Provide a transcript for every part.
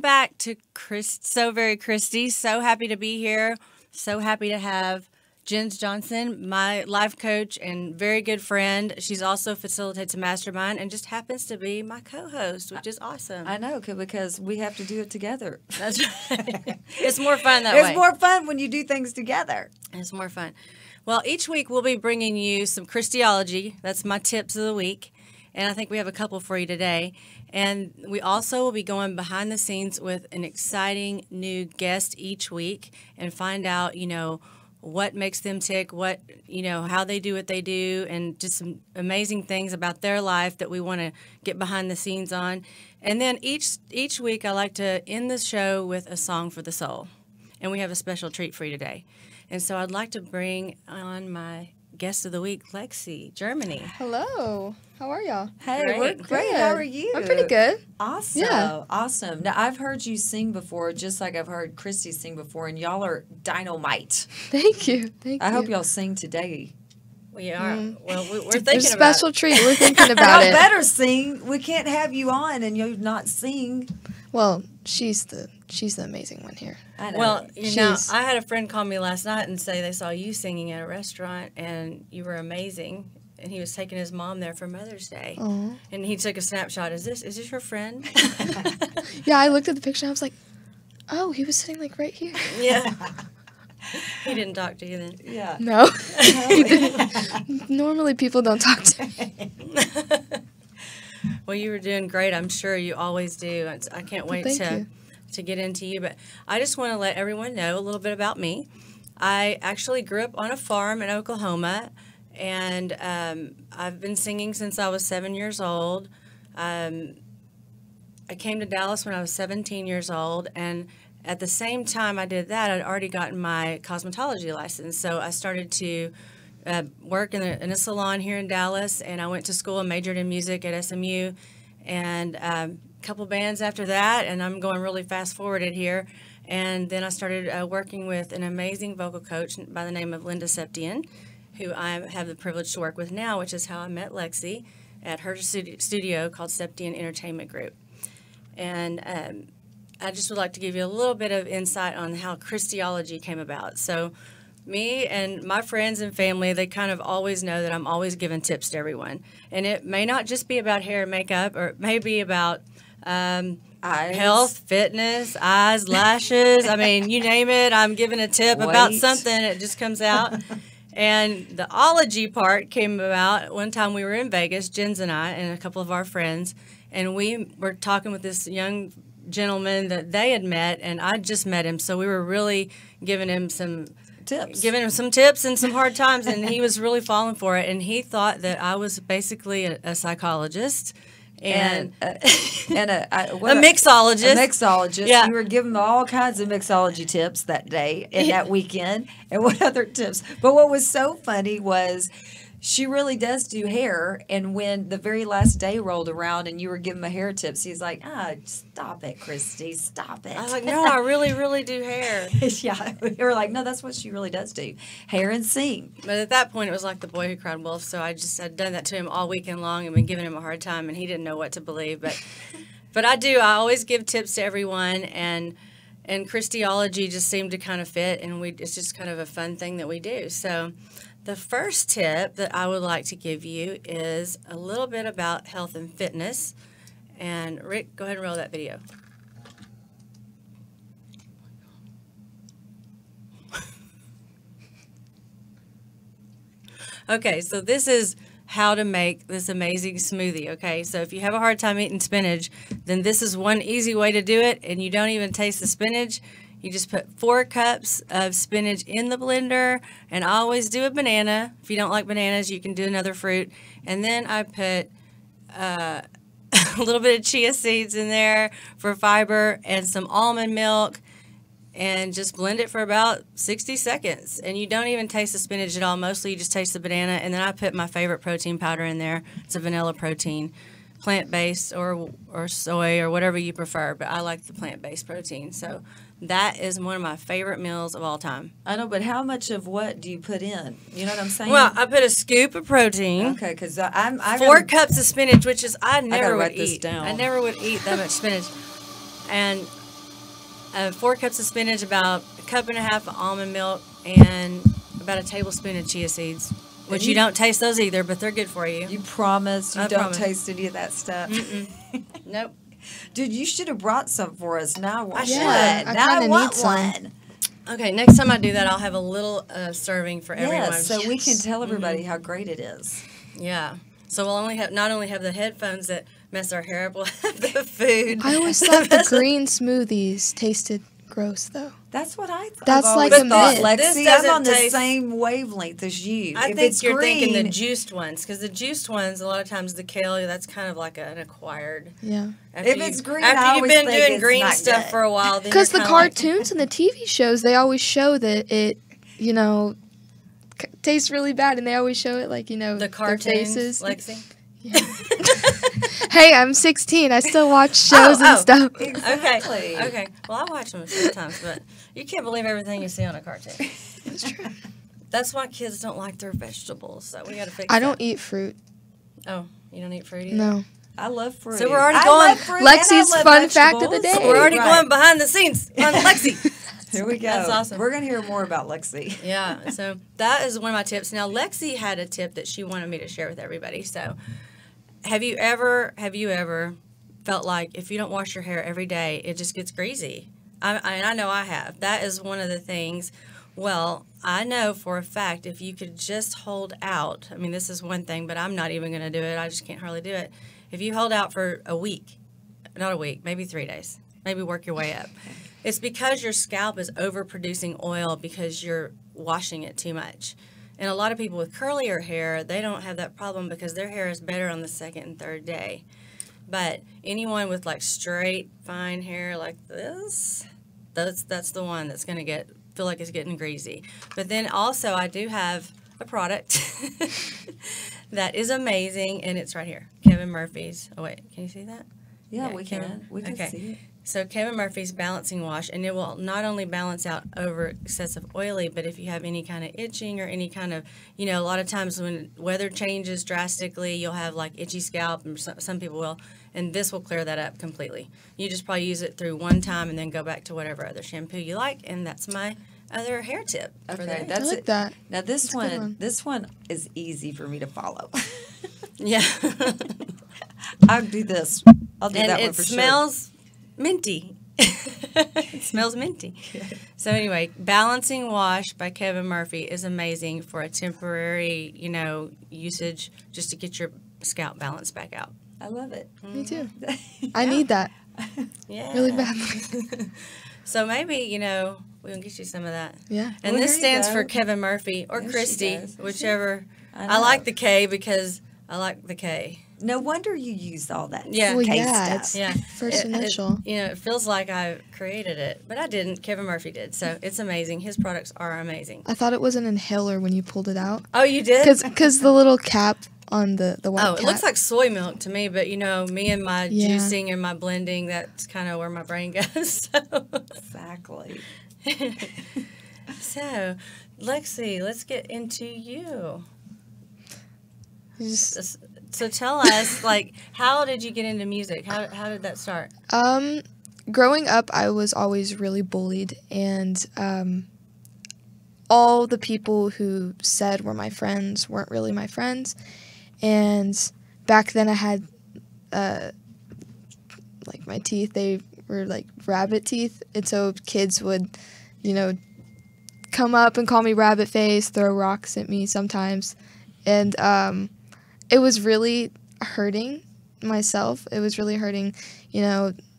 back to SoVery Kristi. So happy to be here. So happy to have Gens Johnson, my life coach and very good friend. She's also facilitates a mastermind and just happens to be my co-host, which is awesome. I know, because we have to do it together. That's right. It's more fun that way. It's more fun when you do things together. It's more fun. Well, each week we'll be bringing you some Kristiology. That's my tips of the week. And I think we have a couple for you today. And we also will be going behind the scenes with an exciting new guest each week and find out, what makes them tick, how they do what they do, and just some amazing things about their life that we want to get behind the scenes on. And then each week I like to end the show with a song for the soul. And we have a special treat for you today. And so I'd like to bring on my guest of the week, Lexie Germany. Hello. How are y'all? Hey, Great. we're great. How are you? I'm pretty good. Awesome. Yeah. Awesome. Now, I've heard you sing before, just like I've heard Kristi sing before, and y'all are dynamite. Thank you. Thank you. I hope y'all sing today. We are. Well, we're It's thinking a special about treat. We're thinking about Y'all it. better sing. We can't have you on and you not sing. Well, she's the amazing one here. I know. Well, She's- I had a friend call me last night and say they saw you singing at a restaurant and you were amazing. And he was taking his mom there for Mother's Day. Aw. And he took a snapshot. Is this your friend? Yeah, I looked at the picture and I was like, oh, he was sitting like right here. Yeah. He didn't talk to you then. yeah. No. He didn't. Normally people don't talk to me. Well, you were doing great. I'm sure you always do. I can't wait Thank you. to get into you. But I just want to let everyone know a little bit about me. I actually grew up on a farm in Oklahoma. And I've been singing since I was 7 years old. I came to Dallas when I was 17 years old, and at the same time I did that, I'd already gotten my cosmetology license. So I started to work in a salon here in Dallas, and I went to school and majored in music at SMU, and a couple bands after that, and I'm going really fast-forwarded here. And then I started working with an amazing vocal coach by the name of Linda Septian, who I have the privilege to work with now, which is how I met Lexie at her studio called Septian Entertainment Group. And I just would like to give you a little bit of insight on how Kristiology came about. So me and my friends and family, they kind of always know that I'm always giving tips to everyone. And it may not just be about hair and makeup, or it may be about health, fitness, eyes, lashes. I mean, you name it, I'm giving a tip about something. It just comes out. And the ology part came about one time we were in Vegas, Gens and I, and a couple of our friends, and we were talking with this young gentleman that they had met, and I just met him, so we were really giving him some tips and some hard times, and he was really falling for it, and he thought that I was basically a psychologist. And a mixologist. A mixologist. Yeah. You were giving them all kinds of mixology tips that day and that weekend. And what other tips? But what was so funny was she really does do hair. And when the very last day rolled around and you were giving my hair tips, he's like, stop it, Kristi, stop it. I was like, no, I really, really do hair. Yeah. We were like, no, that's what she really does do. Hair and sing. But at that point, it was like the boy who cried wolf. So I'd done that to him all weekend long and been giving him a hard time, and he didn't know what to believe. But I do. I always give tips to everyone, and Kristiology just seemed to kind of fit, and it's just kind of a fun thing that we do. So the first tip that I would like to give you is a little bit about health and fitness. And Rick, go ahead and roll that video. Okay, so this is how to make this amazing smoothie, okay? So if you have a hard time eating spinach, then this is one easy way to do it, and you don't even taste the spinach. You just put 4 cups of spinach in the blender, and I always do a banana. If you don't like bananas, you can do another fruit. And then I put a little bit of chia seeds in there for fiber and some almond milk, and just blend it for about 60 seconds. And you don't even taste the spinach at all. Mostly you just taste the banana. And then I put my favorite protein powder in there. It's a vanilla protein, plant-based or soy or whatever you prefer. But I like the plant-based protein. So that is one of my favorite meals of all time. I know, but how much of what do you put in? You know what I'm saying? Well, I put a scoop of protein. Okay, because I'm 4 cups of spinach, which is I gotta never write would this eat. down. I never would eat that much spinach. And 4 cups of spinach, about a cup and a half of almond milk, and about a tablespoon of chia seeds. Which you don't taste those either, but they're good for you. You promise you I don't promise. taste any of that stuff? Nope. Dude, you should have brought some for us. Now I want should. one. I Now I kinda want need some. one. Okay, next time I do that, I'll have a little serving for everyone. Yes, so we can tell everybody how great it is. Yeah. So we'll not only have the headphones that mess our hair up, we'll have the food. I always thought the green smoothies tasted gross, though. That's what I thought. That's I've like always a thought, myth. This Lexie. I'm doesn't on the taste- same wavelength as you. I If think it's you're thinking the green- juiced ones, because the juiced ones, a lot of times the kale, that's kind of like an acquired. Yeah. After If it's green, after I you've always been think doing it's green not stuff good. for a while, then Because the you're kinda like, cartoons and the TV shows, they always show that it, tastes really bad, and they always show it like, the their cartoons, faces. Lexie. Hey, I'm 16. I still watch shows and stuff. Exactly. Okay. Well, I watch them sometimes, but you can't believe everything you see on a cartoon. That's true. That's why kids don't like their vegetables. So we got to fix. I don't that. eat fruit. Oh, you don't eat fruit either. No. I love fruit. So we're already I going- love fruit and I Lexi's love fun fact of the vegetables. day. We're already Right. going behind the scenes on Lexie. Here we go. That's awesome. We're going to hear more about Lexie. Yeah. So that is one of my tips. Now Lexie had a tip that she wanted me to share with everybody. So have you ever felt like if you don't wash your hair every day, it just gets greasy? I know I have. That is one of the things. Well, I know for a fact if you could just hold out, I mean, this is one thing, but I'm not even going to do it. I just can't hardly do it. If you hold out for a week, not a week, maybe 3 days, maybe work your way up. It's because your scalp is overproducing oil because you're washing it too much. And a lot of people with curlier hair, they don't have that problem because their hair is better on the 2nd and 3rd day. But anyone with like straight, fine hair like this, that's the one that's going to feel like it's getting greasy. But then also I do have a product that is amazing, and it's right here, Kevin Murphy's. Oh wait, can you see that? Yeah, Yeah, we Kevin. can. We can Okay. see it. So Kevin Murphy's Balancing Wash, and it will not only balance out over excessive oily, but if you have any kind of itching or any kind of, a lot of times when weather changes drastically, you'll have like itchy scalp, and some people will, and this will clear that up completely. You just probably use it through one time and then go back to whatever other shampoo you like, and that's my other hair tip for the Okay, day. that's I like it. that. Now this That's a good one, one. this one is easy for me to follow. Yeah. I'll do this. I'll do And that one it for smells minty. It smells minty. So anyway, Balancing Wash by Kevin Murphy is amazing for a temporary, usage just to get your scalp balance back out. sure. I love it. Me too. I need that Yeah. really badly. So maybe, we can get you some of that. Yeah. And Well, this here you stands go. for Kevin Murphy or There she Kristi, goes. whichever. I I like know. the K because I like the K. No wonder you used all that. Yeah. Well, case yeah, stuff. it's Yeah. first initial. It feels like I created it, but I didn't. Kevin Murphy did. So it's amazing. His products are amazing. I thought it was an inhaler when you pulled it out. Oh, you did? Because the little cap on the white Oh, cap. it looks like soy milk to me, but me and my Yeah. juicing and my blending, that's kind of where my brain goes. Exactly. So, Lexie, let's get into you. So tell us, how did you get into music? How did that start? Growing up, I was always really bullied, and all the people who said were my friends weren't really my friends. And back then I had, my teeth, they were like rabbit teeth, and so kids would, come up and call me rabbit face, throw rocks at me sometimes. And it was really hurting myself. It was really hurting,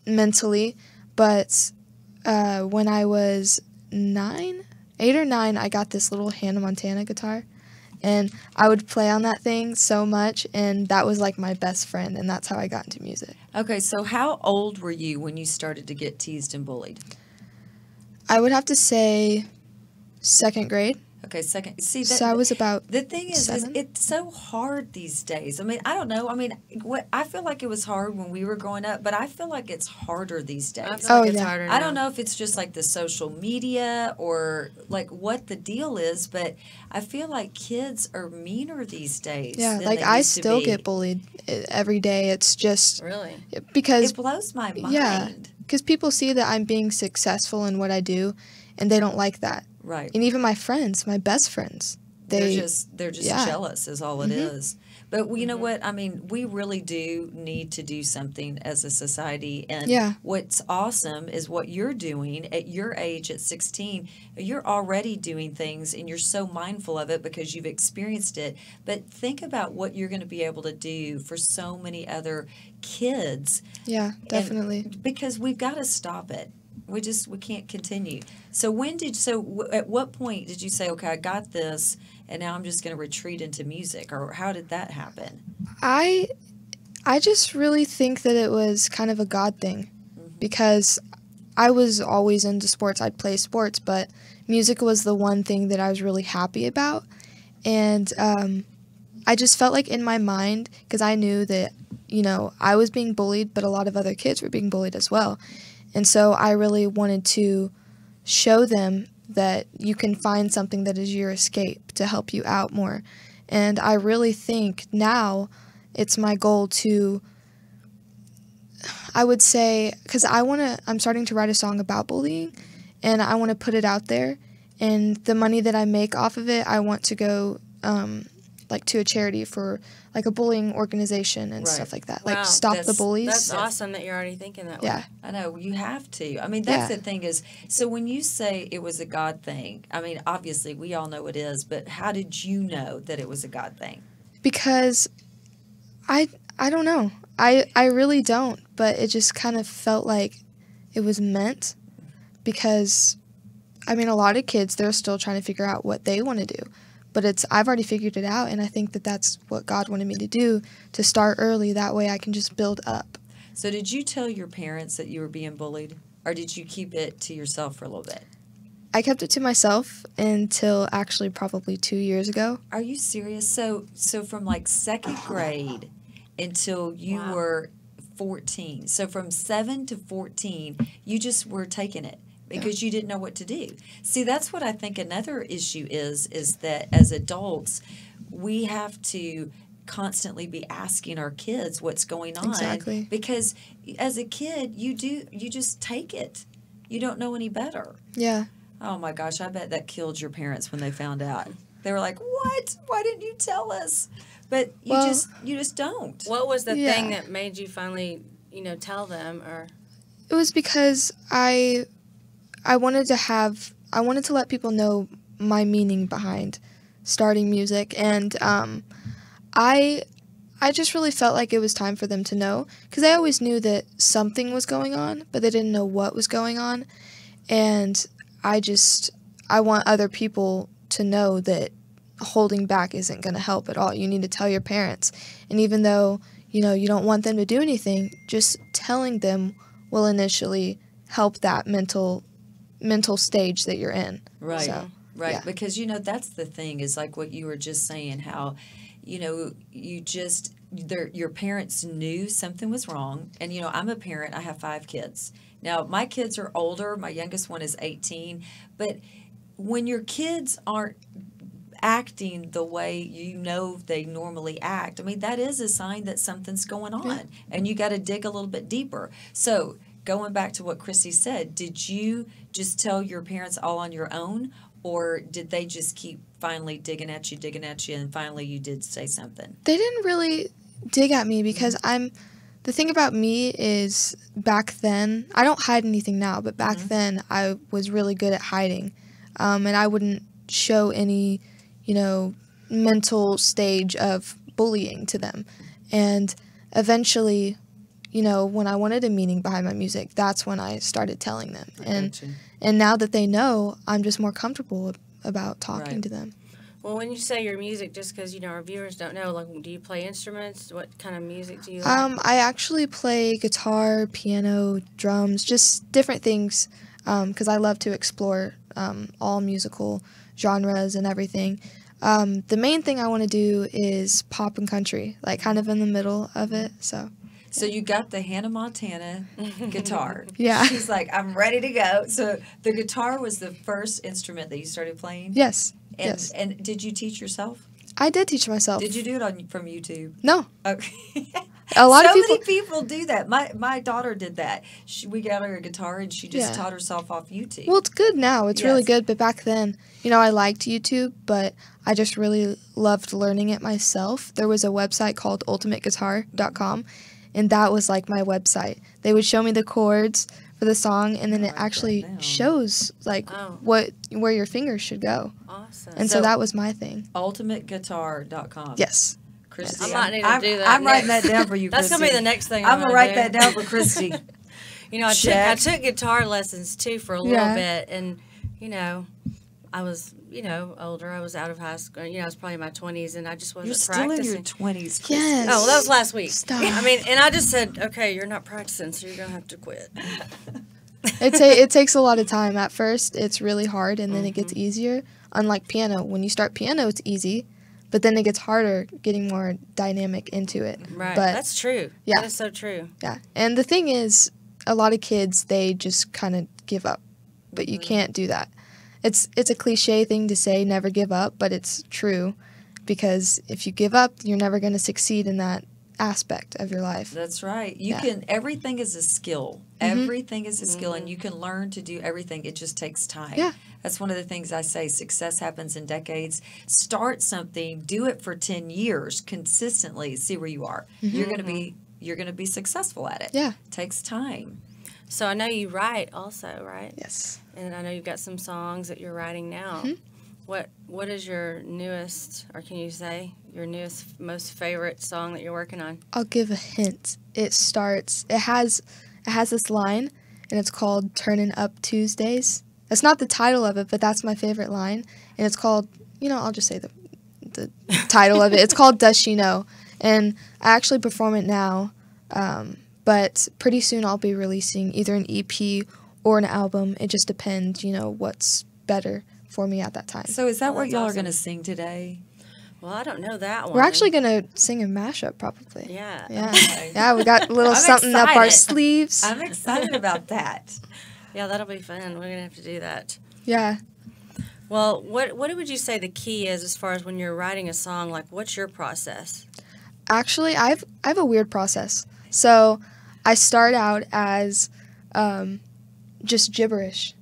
mentally. But when I was 8 or 9, I got this little Hannah Montana guitar. And I would play on that thing so much, and that was like my best friend, and that's how I got into music. Okay, so how old were you when you started to get teased and bullied? I would have to say 2nd grade. Okay, second. See, So I was about the thing is 7. it's so hard these days. I mean, I don't know. I mean, I feel like it was hard when we were growing up, but I feel like it's harder these days. I feel Oh, like it's yeah. harder I don't now. know if it's just like the social media or like what the deal is, but I feel like kids are meaner these days. Yeah, than like they I used to still be. get bullied every day. It's just Really? because It blows my mind. Yeah. because people see that I'm being successful in what I do, and they don't like that. Right. And even my friends, my best friends, They're just yeah. jealous is all it is. But you know what? I mean, we really do need to do something as a society. And Yeah. what's awesome is what you're doing at your age at 16. You're already doing things and you're so mindful of it because you've experienced it. But think about what you're going to be able to do for so many other kids. Yeah, definitely. Because we've got to stop it. We can't continue. So at what point did you say, okay, I got this, and now I'm just going to retreat into music, or how did that happen? I just really think that it was kind of a God thing, because I was always into sports. I'd play sports, but music was the one thing that I was really happy about, and I just felt like in my mind, because I knew that, you know, I was being bullied, but a lot of other kids were being bullied as well. And so I really wanted to show them that you can find something that is your escape to help you out more. And I really think now it's my goal to, I would say, because I'm starting to write a song about bullying, and I want to put it out there. And the money that I make off of it, I want to go like to a charity for like a bullying organization and stuff like that. Wow. Like stop the bullies. That's awesome that you're already thinking that way. Yeah. I know, you have to. I mean, that's the thing is, so when you say it was a God thing, I mean, obviously we all know it is, but how did you know that it was a God thing? Because I don't know. I really don't, but it just kind of felt like it was meant, because I mean, a lot of kids, they're still trying to figure out what they want to do. But I've already figured it out, and I think that that's what God wanted me to do, to start early. That way I can just build up. So did you tell your parents that you were being bullied, or did you keep it to yourself for a little bit? I kept it to myself until actually probably 2 years ago. Are you serious? So from like second grade until you were 14. So from 7 to 14, you just were taking it because you didn't know what to do. See, that's what I think another issue is that as adults, we have to constantly be asking our kids what's going on. Exactly. Because as a kid, you just take it. You don't know any better. Yeah. Oh my gosh, I bet that killed your parents when they found out. They were like, "What? Why didn't you tell us?" But you just don't. What was the thing that made you finally, tell them? Or it was because I wanted to let people know my meaning behind starting music, and I just really felt like it was time for them to know, because they always knew that something was going on, but they didn't know what was going on. And I want other people to know that holding back isn't going to help at all. You need to tell your parents. And even though, you don't want them to do anything, just telling them will initially help that mental stage that you're in. Right. So, right. yeah. Because, that's the thing is like what you were just saying, how, your parents knew something was wrong. And, I'm a parent. I have 5 kids. Now, my kids are older. My youngest one is 18. But when your kids aren't acting the way they normally act, I mean, that is a sign that something's going on. Yeah. And you got to dig a little bit deeper. So going back to what Kristi said, did you just tell your parents all on your own, or did they just keep finally digging at you, and finally you did say something? They didn't really dig at me, because the thing about me is back then, I don't hide anything now, but back then I was really good at hiding. And I wouldn't show any, mental stage of bullying to them. And eventually, when I wanted a meaning behind my music, that's when I started telling them. And now that they know, I'm just more comfortable about talking to them. Well, when you say your music, just because, our viewers don't know, like, do you play instruments? What kind of music do you like? I actually play guitar, piano, drums, just different things, because I love to explore all musical genres and everything. The main thing I want to do is pop and country, like kind of in the middle of it, so. So you got the Hannah Montana guitar. Yeah. She's like, I'm ready to go. So the guitar was the first instrument that you started playing? Yes. And, and did you teach yourself? I did teach myself. Did you do it from YouTube? No. Okay. A lot so of people. many people do that. My daughter did that. We got her a guitar and she just taught herself off YouTube. Well, it's good now. It's really Yes. good. But back then, I liked YouTube, but I just really loved learning it myself. There was a website called ultimateguitar.com, and that was like my website. They would show me the chords for the song, and then it actually shows like where your fingers should go. Awesome. And so that was my thing. ultimateguitar.com. Yes. Kristi, I might need to do that. I'm writing that down for you, That's Kristi. going to be the next thing I'm going to write that down for Kristi. I took guitar lessons too for a little bit, and I was older. I was out of high school. I was probably in my 20s, and I just wasn't practicing. You're still in your 20s, Kristi. Yes. Oh, well, that was last week. Stop. I mean, and I just said, okay, you're not practicing, so you're gonna have to quit. It takes a lot of time. At first, it's really hard, and then it gets easier. Unlike piano, when you start piano, it's easy, but then it gets harder getting more dynamic into it. Right. But That's true. Yeah. That is so true. yeah, and the thing is, a lot of kids, they just kind of give up, but you can't do that. It's a cliche thing to say, never give up, but it's true, because if you give up, you're never going to succeed in that aspect of your life. That's right. Everything is a skill. Everything is a skill, and you can learn to do everything. It just takes time. Yeah. That's one of the things I say. Success happens in decades. Start something, do it for 10 years consistently, see where you are. You're going to be successful at it. Yeah. It takes time. So I know you write also, right? Yes. And I know you've got some songs that you're writing now. What is your newest, or can you say your newest, most favorite song that you're working on? I'll give a hint. It has this line, and it's called Turnin' Up Tuesdays. That's not the title of it, but that's my favorite line. And it's called, I'll just say the title of it. It's called Does She Know? And I actually perform it now, but pretty soon I'll be releasing either an EP or an album. It just depends, what's better for me at that time. So is that what y'all awesome. are going to sing today? Well, I don't know that one. We're actually going to sing a mashup probably. Yeah. Yeah. Okay. Yeah, we got a little I'm something up our excited. sleeves. I'm excited about that. Yeah, that'll be fun. We're gonna have to do that. Yeah. Well, what would you say the key is as far as when you're writing a song? Like, what's your process? Actually, I have a weird process. So I start out as just gibberish.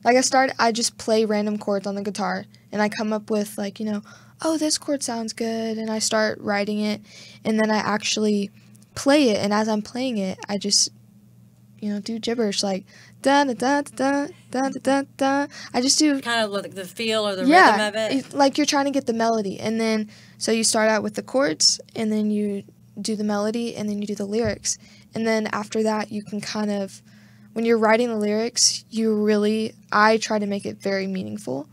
Like I just play random chords on the guitar, and I come up with like, oh, this chord sounds good, and I start writing it, and then I actually play it, and as I'm playing it, I just, do gibberish like da da da da da da da da. I just do Kind of like the feel or the rhythm of it? like you're trying to get the melody, and then so you start out with the chords, and then you do the melody, and then you do the lyrics, and then after that you can kind of, when you're writing the lyrics, I try to make it very meaningful,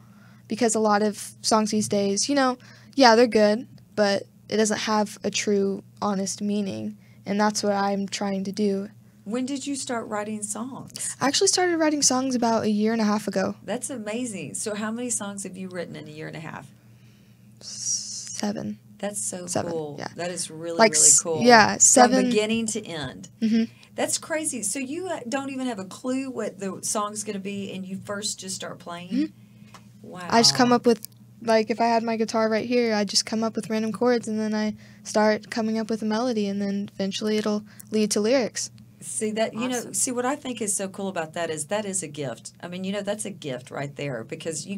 because a lot of songs these days, they're good, but it doesn't have a true, honest meaning, and that's what I'm trying to do. When did you start writing songs? I actually started writing songs about 1.5 years ago. That's amazing. So how many songs have you written in 1.5 years? 7. That's so 7, cool. yeah. That is really, Like, really cool. yeah, 7. From beginning to end. Mhm. That's crazy. So you don't even have a clue what the song's going to be, and you first just start playing? Mhm. Wow. I just come up with, like, if I had my guitar right here, I just come up with random chords, and then I start coming up with a melody, and then eventually it'll lead to lyrics. See that Awesome. what I think is so cool about that is a gift. I mean, that's a gift right there, because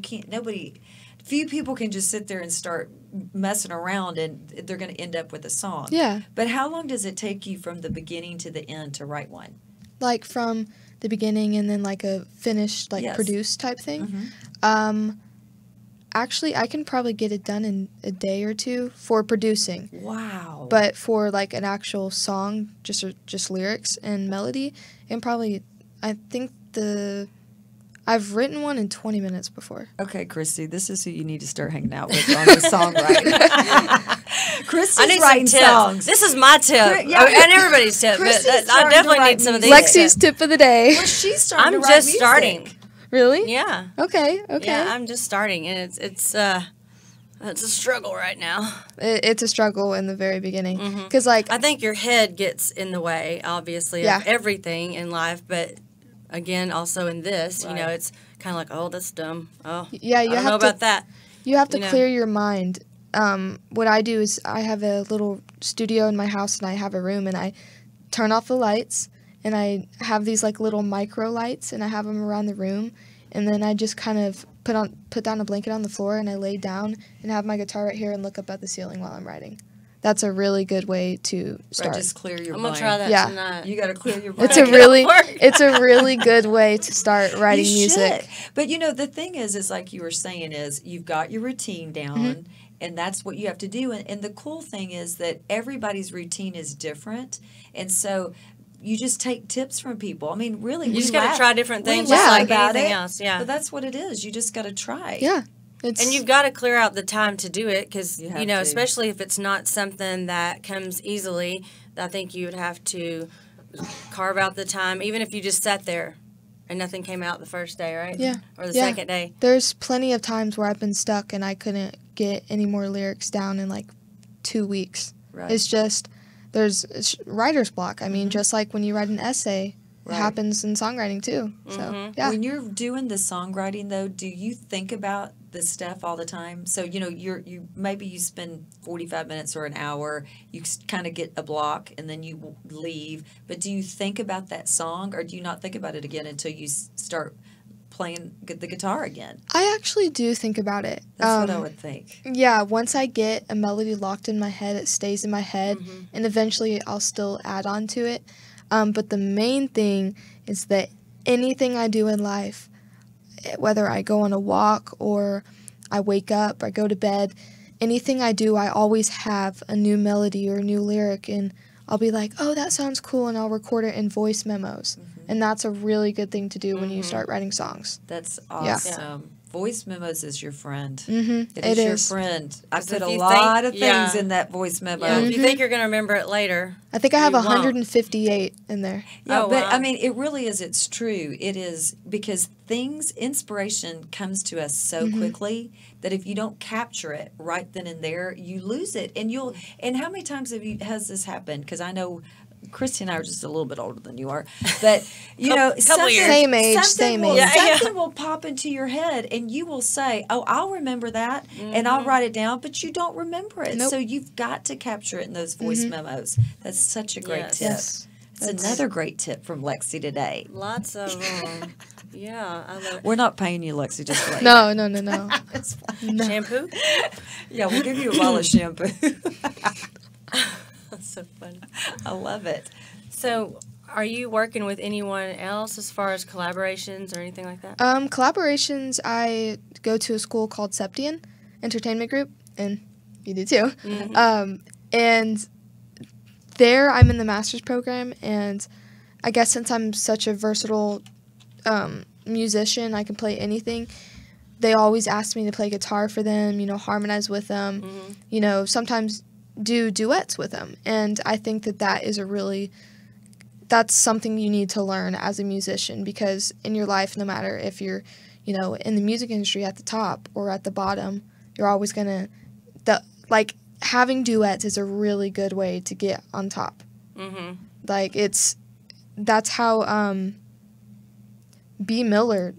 few people can just sit there and start messing around and they're going to end up with a song. Yeah. But how long does it take you from the beginning to the end to write one? Like from the beginning and then like a finished, like Yes. produced type thing. Mhm. Actually, I can probably get it done in a day or two for producing. Wow. But for like an actual song, just lyrics and melody, and probably, I think I've written one in 20 minutes before. Okay, Kristi, this is who you need to start hanging out with on the songwriting. Kristi's I need writing some tips. songs. This is my tip, Yeah. and everybody's tip. Kristi's But I starting to definitely write need some of these. music. Lexi's tip of the day. Well, she's starting I'm to write just music. starting. Really? Yeah. Okay. Yeah, I'm just starting, and it's a struggle right now. It's a struggle in the very beginning. Mhm. Because, like, I think your head gets in the way, obviously, Yeah. of everything in life, but again, also in this, Right. it's kind of like, oh, that's dumb. Oh, yeah, I don't know about that. You have to you know. clear your mind. What I do is I have a little studio in my house, and I have a room, and I turn off the lights, and I have these like little micro lights, and I have them around the room, and then I just kind of put down a blanket on the floor, and I lay down and have my guitar right here and look up at the ceiling while I'm writing. That's a really good way to start. Right, just clear your I'm brain. gonna try that Yeah. tonight. You got to clear your brain. It's a really good way to start writing You music. should. But you know, the thing is like you were saying, is you've got your routine down, and that's what you have to do. And the cool thing is that everybody's routine is different, and so you just take tips from people. I mean, really, You we just got to laugh- try different things, we just laugh like about anything it, else. Yeah. But that's what it is. You just got to try. Yeah. And you've got to clear out the time to do it because, You you, have know, to. especially if it's not something that comes easily, I think you would have to carve out the time, even if you just sat there and nothing came out the first day, right? Yeah. Or the Yeah. second day. There's plenty of times where I've been stuck and I couldn't get any more lyrics down in like 2 weeks. Right. It's just, it's writer's block. I mean, just like when you write an essay, Right. it happens in songwriting too. So, yeah. When you're doing the songwriting, though, do you think about the stuff all the time? So, you know, you maybe you spend 45 minutes or an hour, you kind of get a block, and then you leave. But do you think about that song, or do you not think about it again until you start playing the guitar again? I actually do think about it. That's what I would think. Yeah, once I get a melody locked in my head, it stays in my head, and eventually I'll still add on to it. But the main thing is that anything I do in life, whether I go on a walk or I wake up or I go to bed, anything I do, I always have a new melody or a new lyric, and I'll be like, oh, that sounds cool, and I'll record it in voice memos. And that's a really good thing to do when you start writing songs. That's Yeah. awesome. Voice memos is your friend. Mm-hmm. It is your friend. I 'Cause put if a you lot of think- things yeah. in that voice memo. Yeah, if you think you're going to remember it later. I think I have You won't. 158 in there. Yeah, Oh, but wow. I mean, it really is. It's true. It is, because inspiration comes to us so quickly that if you don't capture it right then and there, you lose it. And how many times has this happened? Because I know Kristi and I are just a little bit older than you are, but you know, couple years. Same age, something same will, age. Yeah. something will pop into your head, and you will say, "Oh, I'll remember that," and I'll write it down. But you don't remember it, Nope. so you've got to capture it in those voice memos. That's such a great Yes. tip. Yes. It's another great tip from Lexie today. Lots of them. Yeah, I love it. We're not paying you, Lexie, just like No. It's fine. Shampoo? Yeah, we'll give you a bottle of shampoo. That's so funny. I love it. So, are you working with anyone else as far as collaborations or anything like that? Collaborations, I go to a school called Septian Entertainment Group, and you do too. And there I'm in the master's program, and I guess since I'm such a versatile musician, I can play anything. They always ask me to play guitar for them, you know, harmonize with them, you know, sometimes do duets with them. And I think that is that's something you need to learn as a musician, because in your life, no matter if you're, you know, in the music industry at the top or at the bottom, you're always going to, having duets is a really good way to get on top. Like, that's how B. Miller,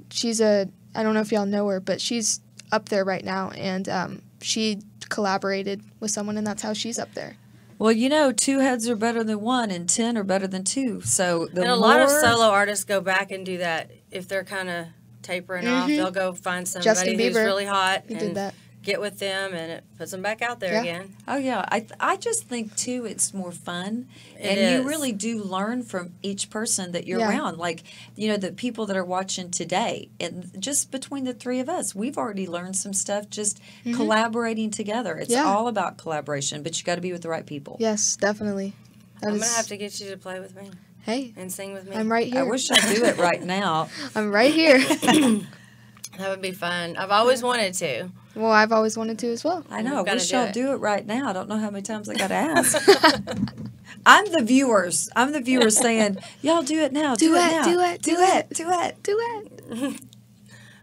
I don't know if y'all know her, but she's up there right now, and she collaborated with someone, and that's how she's up there. Well, you know, 2 heads are better than 1, and 10 are better than 2. So And a lot of solo artists go back and do that. If they're kind of tapering off, they'll go find somebody Justin who's Bieber, really hot he and did that. get with them, and it puts them back out there Yeah. again. Oh, yeah. I just think, too, it's more fun. It and is. you really do learn from each person that you're Yeah. around. Like, you know, the people that are watching today, and just between the 3 of us, we've already learned some stuff just collaborating together. It's Yeah. all about collaboration, but you got to be with the right people. Yes, definitely. I'm going to have to get you to play with me Hey, and sing with me. I'm right here. I wish I'd do it right now. I'm right here. That would be fun. I've always wanted to. Well, I've always wanted to as well. I know. I We've gotta wish do y'all it. do it right now. I don't know how many times I got to ask. I'm the viewers. I'm the viewers saying, y'all do it now. Do it now. do it, Do do it. it. Do it. Do it.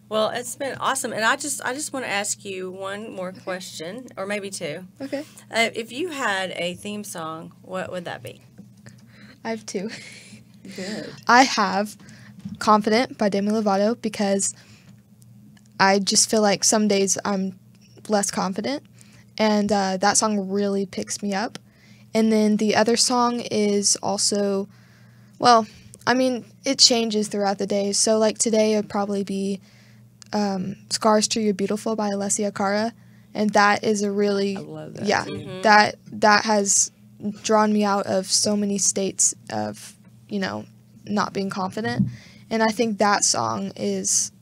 Well, it's been awesome. And I just want to ask you one more question, or maybe 2. Okay. If you had a theme song, what would that be? I have 2. Good. I have Confident by Demi Lovato, because I just feel like some days I'm less confident, and that song really picks me up. And then the other song is also, well, I mean, it changes throughout the day. So like today it'd probably be Scars to You're Beautiful by Alessia Cara. And that is a really, I love that. yeah, that has drawn me out of so many states of, not being confident. And I think that song is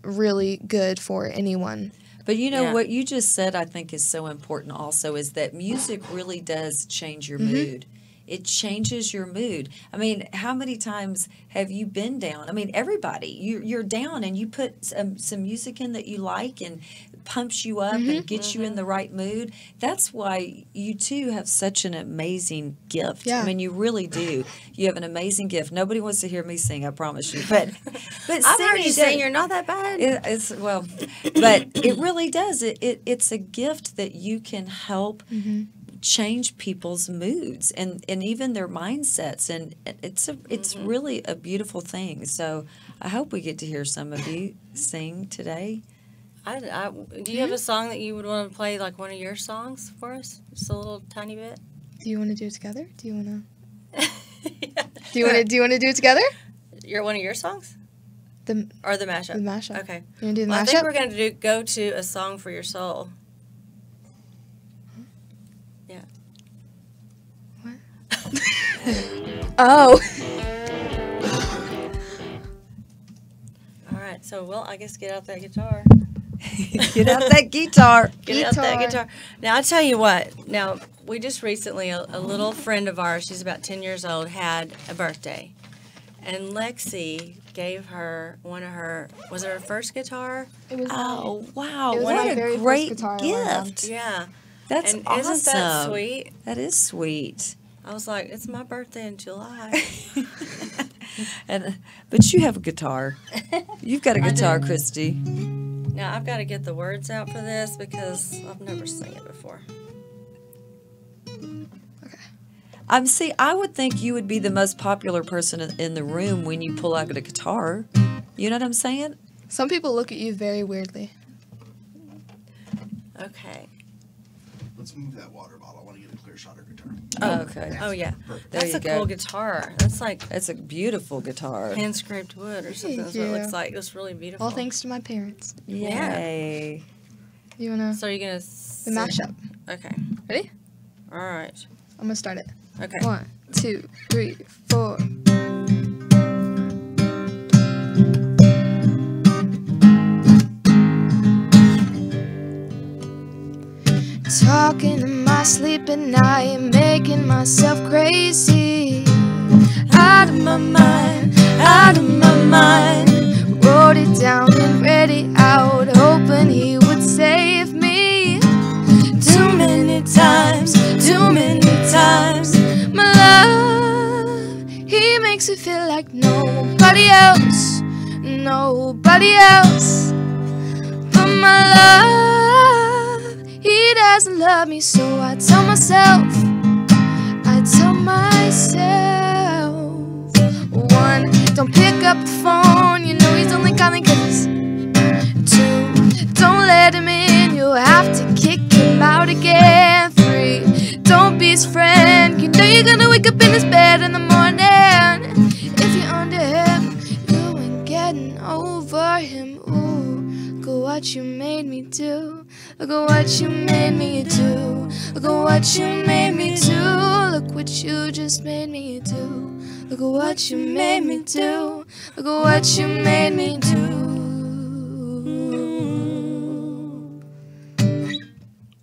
really good for anyone. But what you just said, I think, is so important also, is that music really does change your mood. It changes your mood. I mean, how many times have you been down? I mean, everybody, you're down and you put some music in that you like and pumps you up and gets you in the right mood. That's why you two have such an amazing gift. Yeah. I mean, you really do. You have an amazing gift. Nobody wants to hear me sing, I promise you. But I've heard you sing. You're not that bad. But it really does. It's a gift that you can help change people's moods and even their mindsets, and it's really a beautiful thing. So I hope we get to hear some of you sing today. Do you have a song that you would want to play, like one of your songs for us? Just a little tiny bit. Do you want to do it together? Do you want to? Do you want to do it together? One of your songs? Or the mashup? The mashup. Okay. You want to do the mashup? I think we're going to go to A Song for Your Soul. Yeah. What? Oh. All right. So, I guess get out that guitar. Get out that guitar. Get out that guitar. Now, I tell you what. Now, we just recently, a little friend of ours, she's about 10 years old, had a birthday. And Lexie gave her was it her first guitar? It was wow. It was What my a very great first guitar gift. Yeah. That's and awesome. Isn't that sweet? That is sweet. I was like, it's my birthday in July. But you have a guitar. You've got a guitar, Kristi. Now, I've got to get the words out for this because I've never sung it before. I would think you would be the most popular person in the room when you pull out a guitar. You know what I'm saying? Some people look at you very weirdly. Okay. Let's move that water bottle. I want to get a clear shot of guitar. Oh, okay. Oh, yeah. Perfect. That's a cool guitar. That's a beautiful guitar. hand scraped wood or something. That's what it looks like. It's really beautiful. All thanks to my parents. Yay. You wanna? So you're gonna The mashup. Okay. Ready? All right. I'm gonna start it. Okay. 1, 2, 3, 4. Talking in my sleep at night, making myself crazy. Out of my mind, out of my mind. Wrote it down and read it out, hoping he would save me. Too many times, too many times. My love, he makes it feel like nobody else, nobody else. But my love, he doesn't love me, so I tell myself, one, don't pick up the phone, you know he's only calling 'cause 2, don't let him in, you'll have to kick him out again. 3, don't be his friend, you know you're gonna wake up in his bed in the morning. If you're under him, you ain't getting over him. Ooh, look at what you made me do. Look at what you made me do. Look at what you made me do. Look what you just made me do. Look at what you made me do. Look at what you made me do.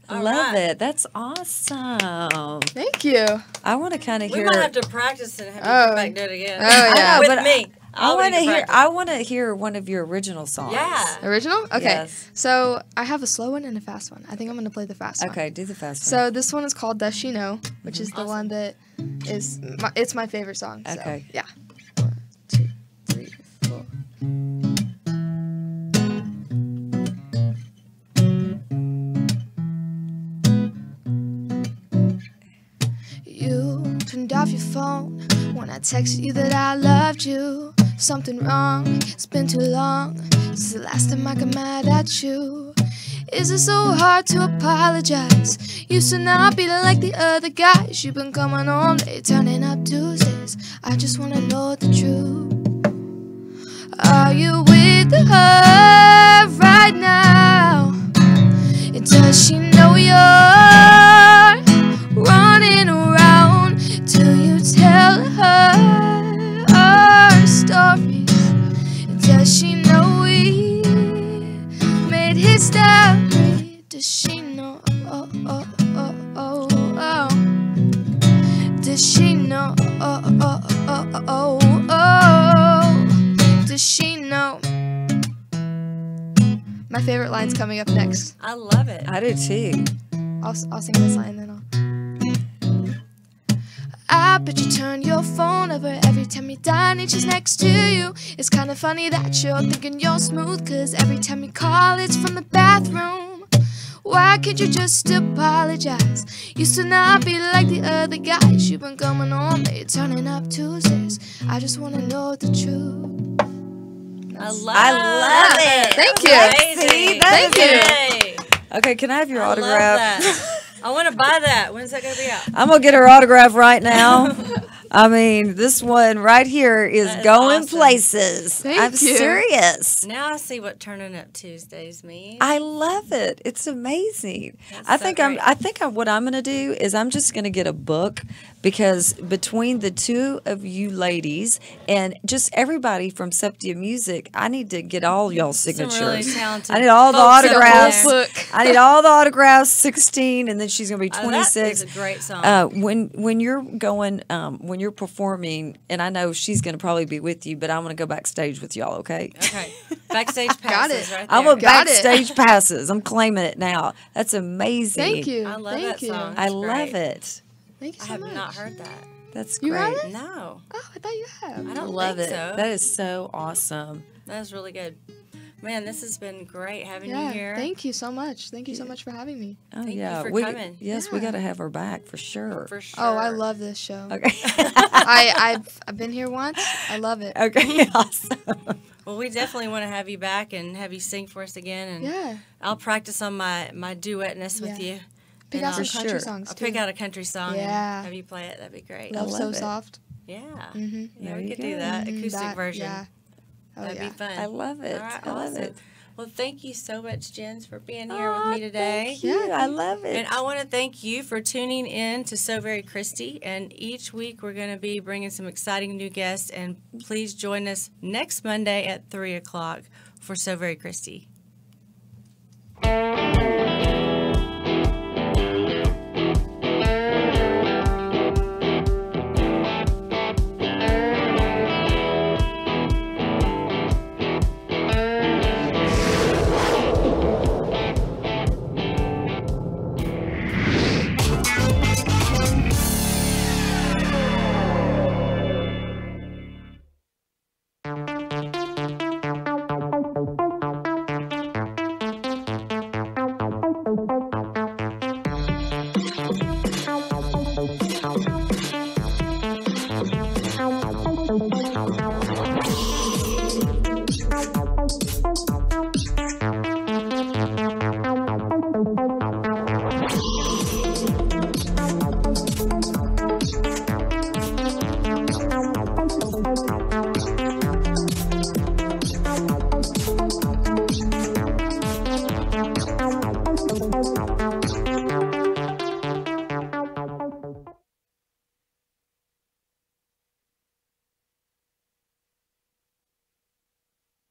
I love it. That's awesome. Thank you. I want to kind of We hear. might have to practice and have you come back and do it again. Oh, yeah. With but me. I want to hear one of your original songs. Yeah. Original? Okay. Yes. So I have a slow one and a fast one. I think I'm going to play the fast one. Okay, do the fast one. So this one is called Does She Know, which is the one that it's my favorite song. So, Okay. yeah. 1, 2, 3, 4. You turned off your phone when I texted you that I loved you. Something wrong, it's been too long since the last time I got mad at you. Is it so hard to apologize? Used to not be like the other guys. You've been coming home late, turning up Tuesdays. I just wanna know the truth. Are you with her right now? Does she know you're running around till you tell her our stories? Does she know we made history? Does she know? Does she know? Does she know? My favorite line's coming up next. I love it. I do too. I'll sing this line then I bet you turn your phone over every time you dine and she's next to you. It's kind of funny that you're thinking you're smooth, cause every time you call it's from the bathroom. Why can't you just apologize? Used to not be like the other guys. You've been coming on late, turning up Tuesdays. I just wanna know the truth. I love it. Thank you. Amazing. Thank you. Okay, can I have your I autograph? love that. I want to buy that. When's that going to be out? I'm going to get her autograph right now. I mean, this one right here is That is going awesome. places. Thank I'm you. serious. Now I see what Turning Up Tuesdays means. I love it. It's amazing. That's I so think great. what I'm going to do is I'm just going to get a book, because between the two of you ladies and just everybody from Septia Music, I need to get all y'all's Some signatures. really talented I need all the folks out autographs. there. Book. I need all the autographs. 16, and then she's going to be Oh, that 26. is a great song. When you're going, when you're performing, and I know she's going to probably be with you, but I'm going to go backstage with y'all, okay? Okay. Backstage passes Got it. right there. I want Got it. backstage passes. I'm claiming it now. That's amazing. Thank you. I love Thank that you. song. I That's love great. it. Thank you I so have much. not heard that. That's You great. haven't? No. Oh, I thought you have. I don't Love think it. so. That is so awesome. That was really good. Man, this has been great having Yeah, you here. thank you so much. Thank you so much for having me. Oh Thank you yeah, for we, coming. Yes, we Yeah. got to have her back for sure. For sure. Oh, I love this show. Okay. I've been here once. I love it. Okay. Awesome. Well, we definitely want to have you back and have you sing for us again. And Yeah. I'll practice on my duetness with Yeah. you. Pick And out some For country sure. songs I'll too. pick out a country song Yeah. and have you play it. That'd be great. Love love So it. Soft. Yeah. Mm-hmm. Yeah, There we you could do go. that. Mhm, Acoustic that- version. Yeah. Oh, That'd yeah. be fun. I love it. All right, I love awesome. it. Well, thank you so much, Gens, for being here Aw, with me today. Thank you. Yeah, I love it. And I want to thank you for tuning in to SoVery Kristi. And each week we're going to be bringing some exciting new guests. And please join us next Monday at 3 o'clock for SoVery Kristi.